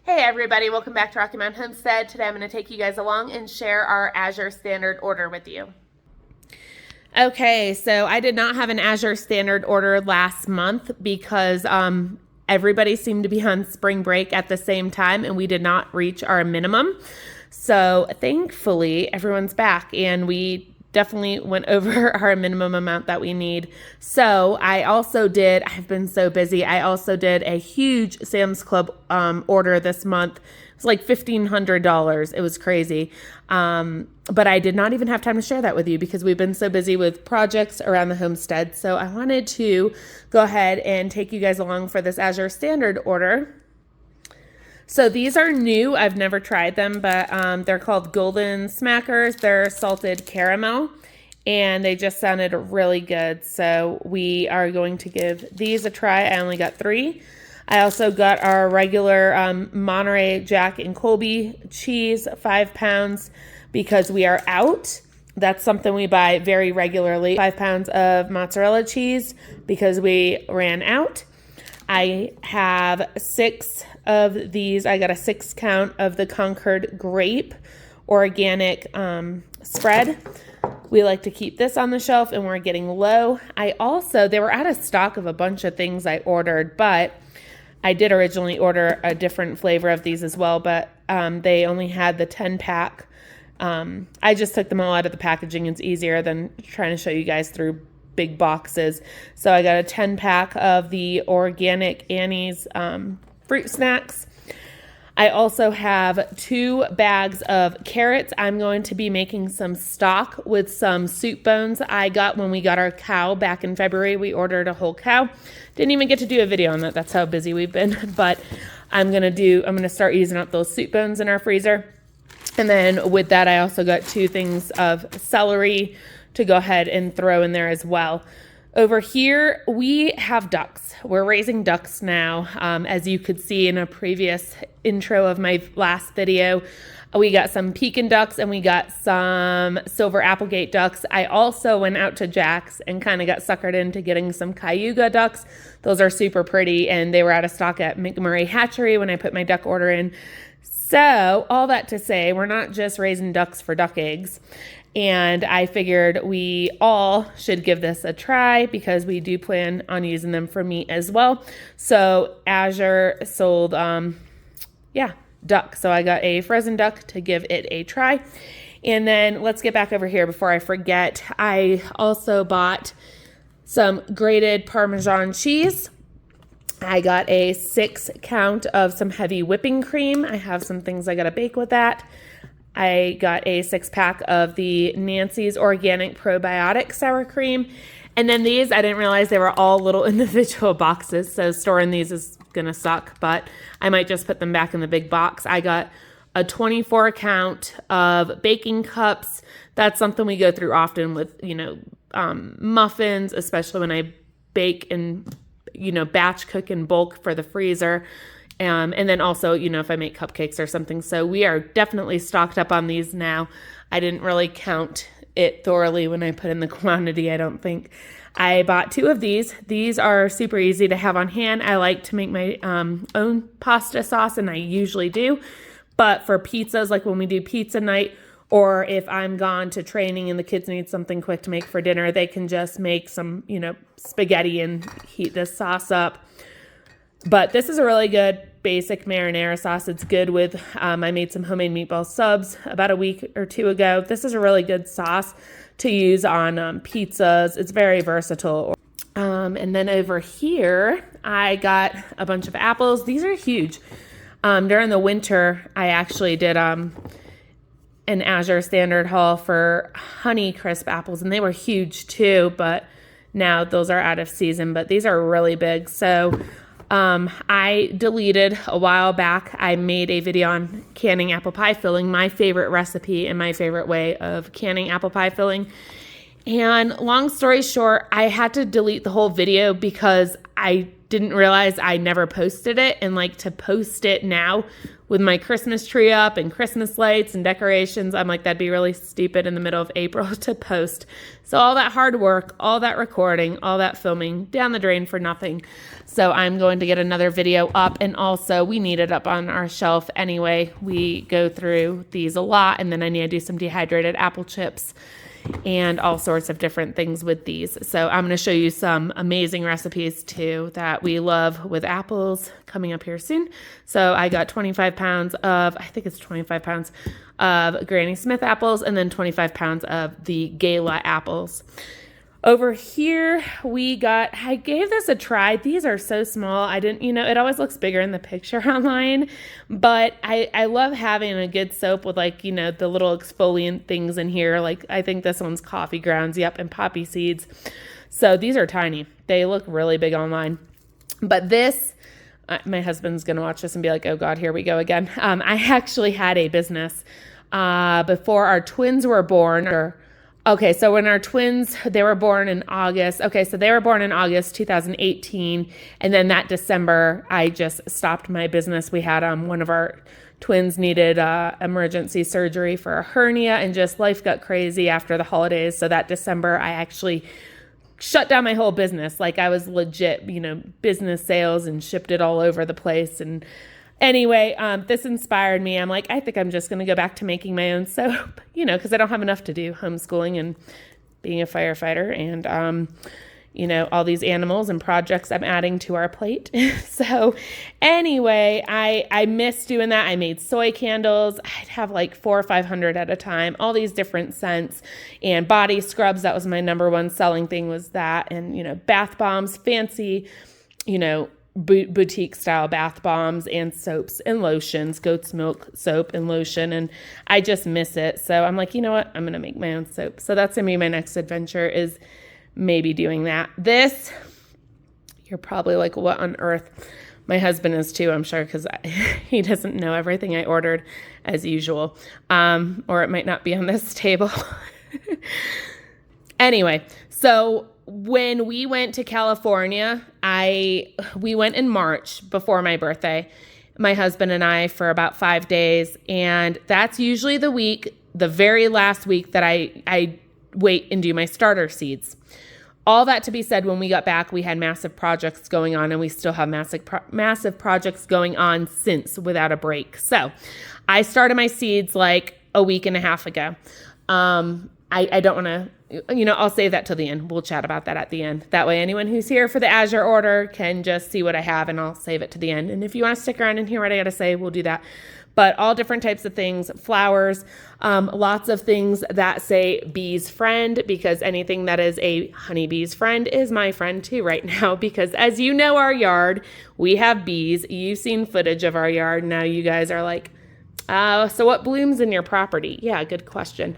Hey everybody, welcome back to Rocky Mountain Homestead. Today I'm going to take you guys along and share our Azure standard order with you. Okay, so I did not have an Azure standard order last month because everybody seemed to be on spring break at the same time and we did not reach our minimum. So thankfully everyone's back and we definitely went over our minimum amount that we need. So I've been so busy. I also did a huge Sam's Club order this month. It was like $1,500. It was crazy. But I did not even have time to share that with you because we've been so busy with projects around the homestead. So I wanted to go ahead and take you guys along for this Azure standard order. So these are new. I've never tried them, but they're called Golden Smackers. They're salted caramel, and they just sounded really good. So we are going to give these a try. I only got 3. I also got our regular Monterey Jack and Colby cheese, 5 pounds, because we are out. That's something we buy very regularly. 5 pounds of mozzarella cheese because we ran out. I have 6 of these. I got a 6 count of the Concord grape organic spread. We like to keep this on the shelf and we're getting low. They were out of stock of a bunch of things I ordered, but I did originally order a different flavor of these as well, but they only had the 10 pack. I just took them all out of the packaging. It's easier than trying to show you guys through big boxes. So I got a 10 pack of the organic Annie's fruit snacks. I also have 2 bags of carrots. I'm going to be making some stock with some soup bones I got when we got our cow back in February. We ordered a whole cow. Didn't even get to do a video on that. That's how busy we've been. But I'm going to start using up those soup bones in our freezer. And then with that, I also got 2 things of celery to go ahead and throw in there as well. Over here, we have ducks. We're raising ducks now. As you could see in a previous intro of my last video, we got some Pekin ducks and we got some silver Applegate ducks. I also went out to Jack's and kind of got suckered into getting some Cayuga ducks. Those are super pretty and they were out of stock at McMurray Hatchery when I put my duck order in. So all that to say, we're not just raising ducks for duck eggs. And I figured we all should give this a try because we do plan on using them for meat as well. So Azure sold, duck. So I got a frozen duck to give it a try. And then let's get back over here before I forget. I also bought some grated Parmesan cheese. I got a 6 count of some heavy whipping cream. I have some things I got to bake with that. I got a 6 pack of the Nancy's Organic Probiotic Sour Cream. And then these, I didn't realize they were all little individual boxes. So storing these is going to suck, but I might just put them back in the big box. I got a 24 count of baking cups. That's something we go through often with, muffins, especially when I bake and, batch cook in bulk for the freezer. And then also, if I make cupcakes or something. So we are definitely stocked up on these now. I didn't really count it thoroughly when I put in the quantity, I don't think. I bought 2 of these. These are super easy to have on hand. I like to make my own pasta sauce, and I usually do. But for pizzas, like when we do pizza night, or if I'm gone to training and the kids need something quick to make for dinner, they can just make some, spaghetti and heat this sauce up. But this is a really good basic marinara sauce. It's good with, I made some homemade meatball subs about a week or 2 ago. This is a really good sauce to use on pizzas. It's very versatile. And then over here, I got a bunch of apples. These are huge. During the winter, I actually did an Azure standard haul for Honey Crisp apples, and they were huge too, but now those are out of season, but these are really big. So I deleted a while back. I made a video on canning apple pie filling, my favorite recipe and my favorite way of canning apple pie filling. And long story short, I had to delete the whole video because I didn't realize I never posted it, and like to post it now with my Christmas tree up and Christmas lights and decorations, I'm like, that'd be really stupid in the middle of April to post. So all that hard work, all that recording, all that filming down the drain for nothing. So I'm going to get another video up, and also we need it up on our shelf anyway. We go through these a lot, and then I need to do some dehydrated apple chips and all sorts of different things with these. So I'm going to show you some amazing recipes too that we love with apples coming up here soon. So I got 25 pounds of, I think it's 25 pounds of Granny Smith apples, and then 25 pounds of the Gala apples. Over here, I gave this a try. These are so small. It always looks bigger in the picture online, but I love having a good soap with the little exfoliant things in here. Like I think this one's coffee grounds, yep, and poppy seeds. So these are tiny. They look really big online. But this, my husband's going to watch this and be like, oh God, here we go again. I actually had a business before our twins were born, okay, so when our twins, they were born in August. Okay, so they were born in August 2018. And then that December, I just stopped my business. We had one of our twins needed emergency surgery for a hernia, and just life got crazy after the holidays. So that December, I actually shut down my whole business. Like I was legit, business sales, and shipped it all over the place. And anyway, this inspired me. I'm like, I think I'm just going to go back to making my own soap, because I don't have enough to do, homeschooling and being a firefighter and, all these animals and projects I'm adding to our plate. So anyway, I miss doing that. I made soy candles. I'd have like 400 or 500 at a time, all these different scents, and body scrubs. That was my number one selling thing, was that. And, bath bombs, fancy, boutique style bath bombs and soaps and lotions, goat's milk soap and lotion. And I just miss it. So I'm like, you know what? I'm going to make my own soap. So that's going to be my next adventure, is maybe doing that. This, you're probably like, what on earth? My husband is too, I'm sure, because he doesn't know everything I ordered as usual. Or it might not be on this table. Anyway, so when we went to California, we went in March before my birthday, my husband and I, for about 5 days. And that's usually the very last week that I wait and do my starter seeds. All that to be said, when we got back, we had massive projects going on, and we still have massive projects going on since, without a break. So I started my seeds like a week and a half ago. I don't want to, I'll save that till the end. We'll chat about that at the end. That way, anyone who's here for the Azure order can just see what I have, and I'll save it to the end. And if you want to stick around and hear what I got to say, we'll do that. But all different types of things, flowers, lots of things that say bee's friend, because anything that is a honeybee's friend is my friend too right now, because as you know, our yard, we have bees. You've seen footage of our yard. Now you guys are like, so what blooms in your property? Yeah, good question.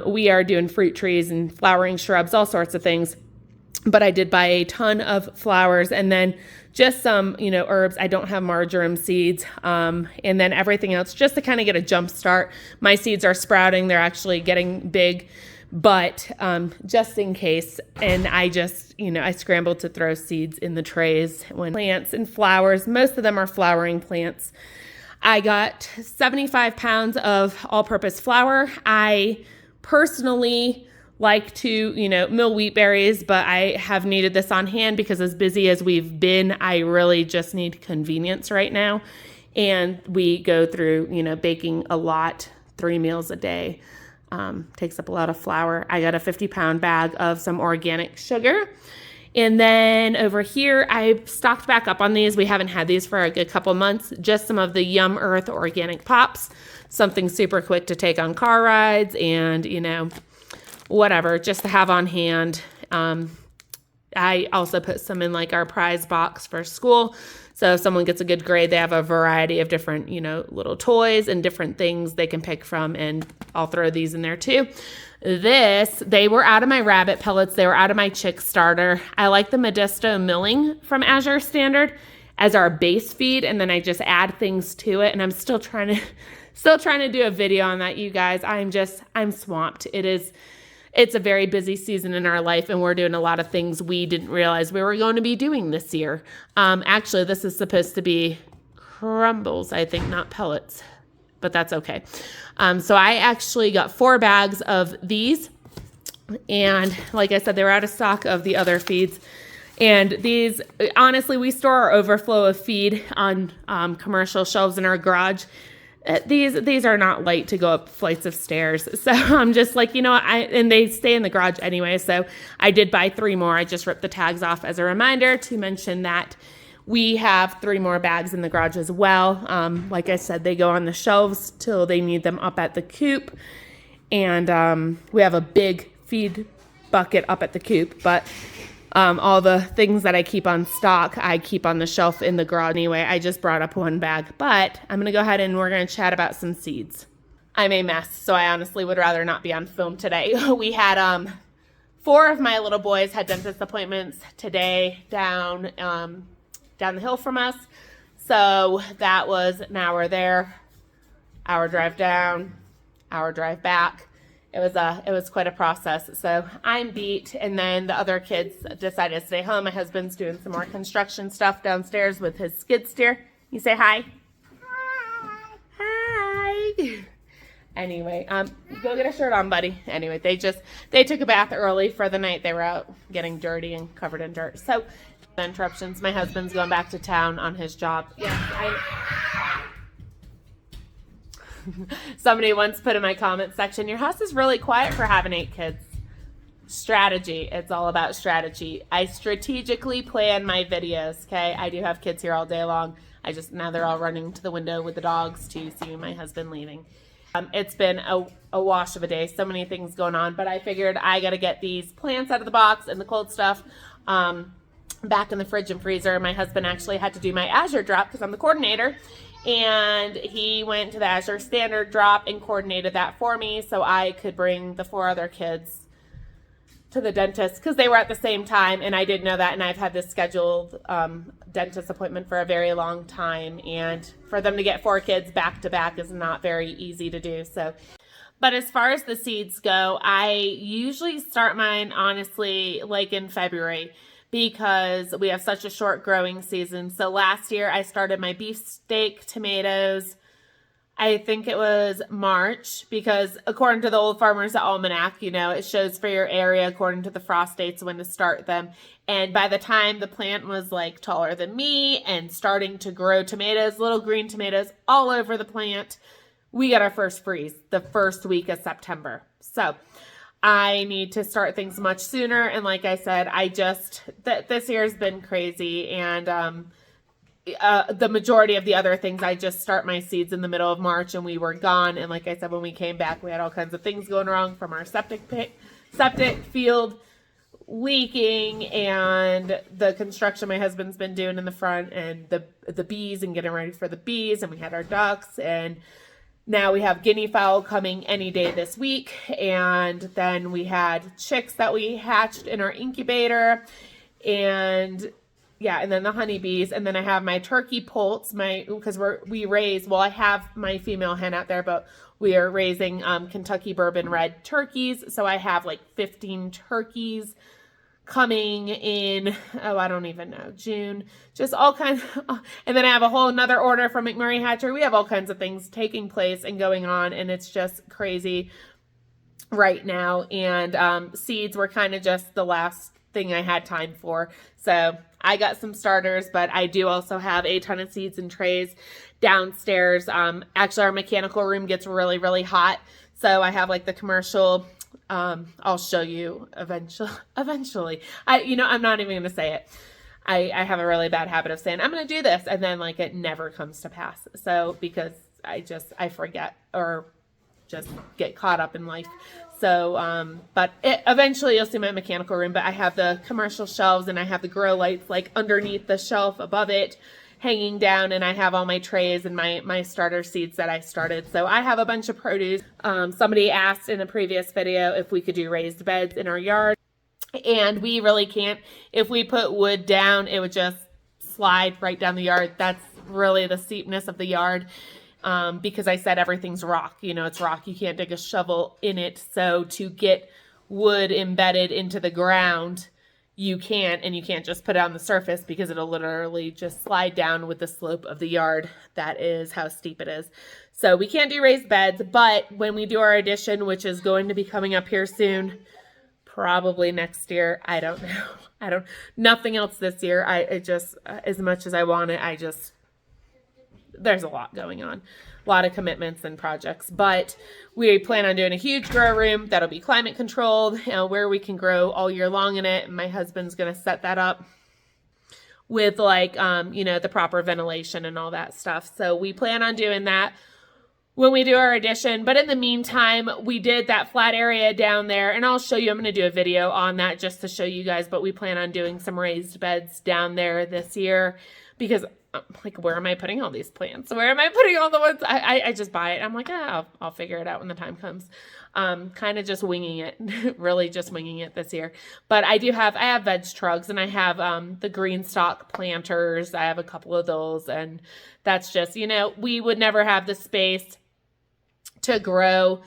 We are doing fruit trees and flowering shrubs, all sorts of things. But I did buy a ton of flowers, and then just some, herbs. I don't have marjoram seeds. And then everything else, just to kind of get a jump start. My seeds are sprouting. They're actually getting big, but just in case. And I just, I scrambled to throw seeds in the trays. When plants and flowers, most of them are flowering plants. I got 75 pounds of all-purpose flour. I personally like to, mill wheat berries, but I have needed this on hand because as busy as we've been, I really just need convenience right now. And we go through, baking a lot, 3 meals a day. Takes up a lot of flour. I got a 50-pound bag of some organic sugar. And then over here, I stocked back up on these. We haven't had these for a good couple months. Just some of the Yum Earth organic pops. Something super quick to take on car rides and, whatever, just to have on hand. I also put some in like our prize box for school. So if someone gets a good grade, they have a variety of different, little toys and different things they can pick from. And I'll throw these in there too. They were out of my rabbit pellets. They were out of my chick starter. I like the Modesto milling from Azure Standard as our base feed. And then I just add things to it. And I'm still trying to do a video on that, you guys. I'm swamped. it's a very busy season in our life, and we're doing a lot of things we didn't realize we were going to be doing this year. Actually, this is supposed to be crumbles, I think, not pellets, but that's okay. So I actually got 4 bags of these, and like I said, they were out of stock of the other feeds. And these, honestly, we store our overflow of feed on commercial shelves in our garage. These are not light to go up flights of stairs. So I'm just like, and they stay in the garage anyway. So I did buy 3 more. I just ripped the tags off as a reminder to mention that we have 3 more bags in the garage as well. Like I said, they go on the shelves till they need them up at the coop. And we have a big feed bucket up at the coop, but all the things that I keep on stock, I keep on the shelf in the garage anyway. I just brought up 1 bag, but I'm going to go ahead and we're going to chat about some seeds. I'm a mess, so I honestly would rather not be on film today. We had 4 of my little boys had dentist appointments today down the hill from us. So that was an hour there, hour drive down, hour drive back. It was quite a process. So I'm beat. And then the other kids decided to stay home. My husband's doing some more construction stuff downstairs with his skid steer. You say hi. Hi. Hi. Anyway, go get a shirt on, buddy. Anyway, they took a bath early for the night. They were out getting dirty and covered in dirt. So interruptions. My husband's going back to town on his job. Somebody once put in my comment section, your house is really quiet for having 8 kids. Strategy. It's all about strategy. I strategically plan my videos, okay? I do have kids here all day long. Now they're all running to the window with the dogs to see my husband leaving. It's been a wash of a day. So many things going on, but I figured I got to get these plants out of the box and the cold stuff back in the fridge and freezer. My husband actually had to do my Azure drop because I'm the coordinator. And he went to the Azure standard drop and coordinated that for me so I could bring the 4 other kids to the dentist because they were at the same time, and I didn't know that, and I've had this scheduled dentist appointment for a very long time, and for them to get 4 kids back to back is not very easy to do. So, but as far as the seeds go, I usually start mine honestly like in February, because we have such a short growing season. So last year I started my beefsteak tomatoes, I think it was March, because according to the Old Farmer's Almanac, it shows for your area according to the frost dates when to start them. And by the time the plant was like taller than me and starting to grow tomatoes, little green tomatoes all over the plant, we got our first freeze the first week of September. So I need to start things much sooner. And like I said, this year has been crazy. And the majority of the other things, I just start my seeds in the middle of March and we were gone. And like I said, when we came back, we had all kinds of things going wrong, from our septic field leaking and the construction my husband's been doing in the front, and the bees and getting ready for the bees. And we had our ducks, and now we have guinea fowl coming any day this week. And then we had chicks that we hatched in our incubator, and then the honeybees. And then I have my turkey poults, because I have my female hen out there, but we are raising Kentucky bourbon red turkeys. So I have like 15 turkeys coming in, I don't even know, June, just all kinds. And then I have a whole another order from McMurray Hatchery. We have all kinds of things taking place and going on, and it's just crazy right now. And seeds were kind of just the last thing I had time for. So I got some starters, but I do also have a ton of seeds and trays downstairs. Actually, our mechanical room gets really, really hot. So I have like the commercial, I'll show you eventually. I'm not even going to say it. I have a really bad habit of saying, I'm going to do this. And then like it never comes to pass. So because I forget or just get caught up in life. So, but eventually you'll see my mechanical room, but I have the commercial shelves and I have the grow lights like underneath the shelf above it, hanging down, and I have all my trays and my starter seeds that I started. So I have a bunch of produce. Somebody asked in a previous video if we could do raised beds in our yard, and we really can't. If we put wood down, it would just slide right down the yard. That's really the steepness of the yard. Because I said everything's rock, it's rock. You can't dig a shovel in it. So to get wood embedded into the ground, you can't, and you can't just put it on the surface because it'll literally just slide down with the slope of the yard. That is how steep it is. So we can't do raised beds, but when we do our addition, which is going to be coming up here soon, probably next year, I don't know. Nothing else this year. I just, as much as I want it, there's a lot going on. A lot of commitments and projects, but we plan on doing a huge grow room that'll be climate controlled, where we can grow all year long in it. And my husband's going to set that up with like, the proper ventilation and all that stuff. So we plan on doing that when we do our addition. But in the meantime, we did that flat area down there, and I'll show you, I'm going to do a video on that just to show you guys, but we plan on doing some raised beds down there this year because like, where am I putting all these plants? Where am I putting all the ones? I just buy it. I'm like, I'll figure it out when the time comes. Kind of just winging it, really just winging it this year. But I have veg trucks, and I have the green stock planters. I have a couple of those, and that's just, we would never have the space to grow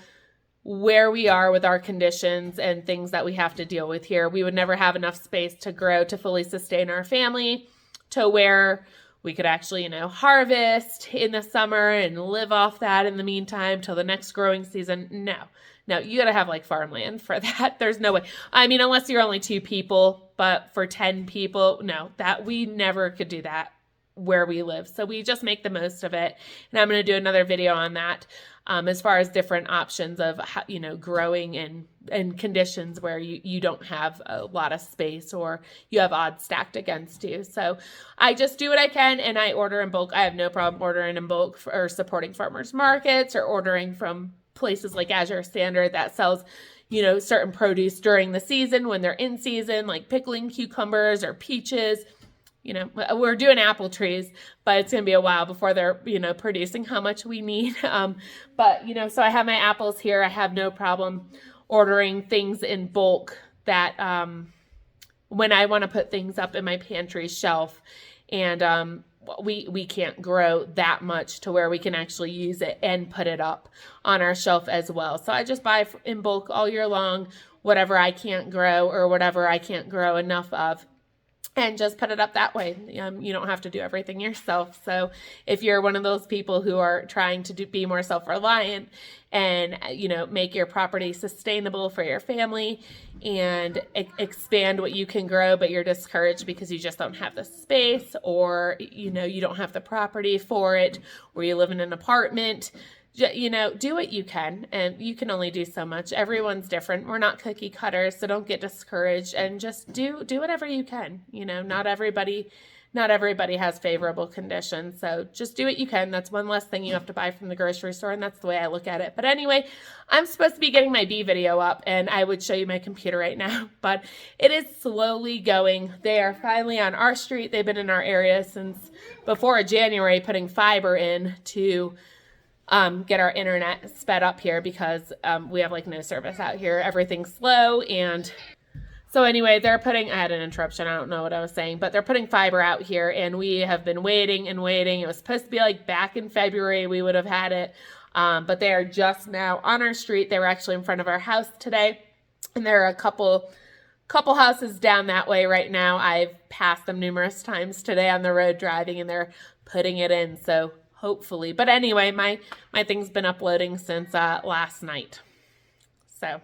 where we are with our conditions and things that we have to deal with here. We would never have enough space to grow to fully sustain our family to where we could actually, harvest in the summer and live off that in the meantime till the next growing season. No, you got to have like farmland for that. There's no way. I mean, unless you're only 2 people, but for 10 people, no, that we never could do that where we live. So we just make the most of it. And I'm going to do another video on that. As far as different options of how, growing in conditions where you don't have a lot of space or you have odds stacked against you. So I just do what I can, and I order in bulk. I have no problem ordering in bulk or supporting farmers markets or ordering from places like Azure Standard that sells, certain produce during the season when they're in season, like pickling cucumbers or peaches. We're doing apple trees, but it's going to be a while before they're, producing how much we need. But, so I have my apples here. I have no problem ordering things in bulk that, when I want to put things up in my pantry shelf, and, we can't grow that much to where we can actually use it and put it up on our shelf as well. So I just buy in bulk all year long, whatever I can't grow or whatever I can't grow enough of, and just put it up that way. You don't have to do everything yourself. So if you're one of those people who are trying to be more self-reliant and, make your property sustainable for your family and expand what you can grow, but you're discouraged because you just don't have the space, or, you don't have the property for it, or you live in an apartment, do what you can, and you can only do so much. Everyone's different. We're not cookie cutters, so don't get discouraged, and just do whatever you can. Not everybody has favorable conditions, so just do what you can. That's one less thing you have to buy from the grocery store, and that's the way I look at it. But anyway, I'm supposed to be getting my bee video up, and I would show you my computer right now, but it is slowly going. They are finally on our street. They've been in our area since before January, putting fiber in to get our internet sped up here because we have like no service out here. Everything's slow. And so anyway, I had an interruption. I don't know what I was saying, but they're putting fiber out here, and we have been waiting and waiting. It was supposed to be like back in February we would have had it, but they are just now on our street. They were actually in front of our house today, and there are a couple houses down that way right now. I've passed them numerous times today on the road driving, and they're putting it in. So hopefully. But anyway, my thing's been uploading since last night. So,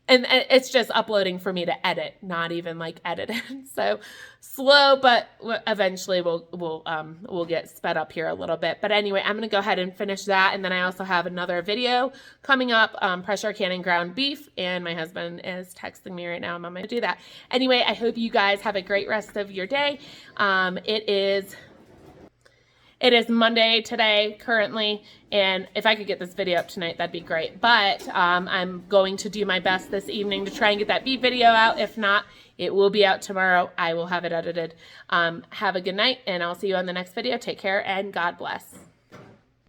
and it's just uploading for me to edit, not even like edit it. So slow, but eventually we'll get sped up here a little bit. But anyway, I'm going to go ahead and finish that. And then I also have another video coming up, pressure canning ground beef. And my husband is texting me right now. I'm going to do that. Anyway, I hope you guys have a great rest of your day. It is Monday today currently, and if I could get this video up tonight, that'd be great. But I'm going to do my best this evening to try and get that beef video out. If not, it will be out tomorrow. I will have it edited. Have a good night, and I'll see you on the next video. Take care, and God bless.